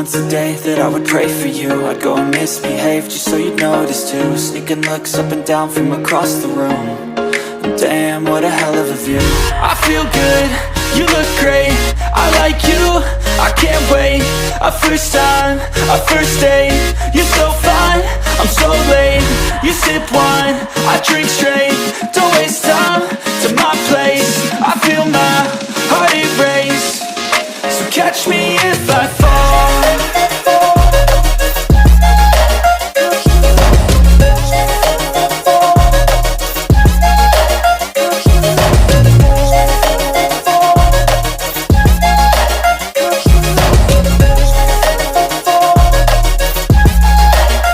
once a day that I would pray for you. I'd go and misbehave just so you'd notice too. Sneaking looks up and down from across the room. And damn, what a hell of a view. I feel good, you look great, I like you, I can't wait. A first time, a first date, you're so fine, I'm so late. You sip wine, I drink straight.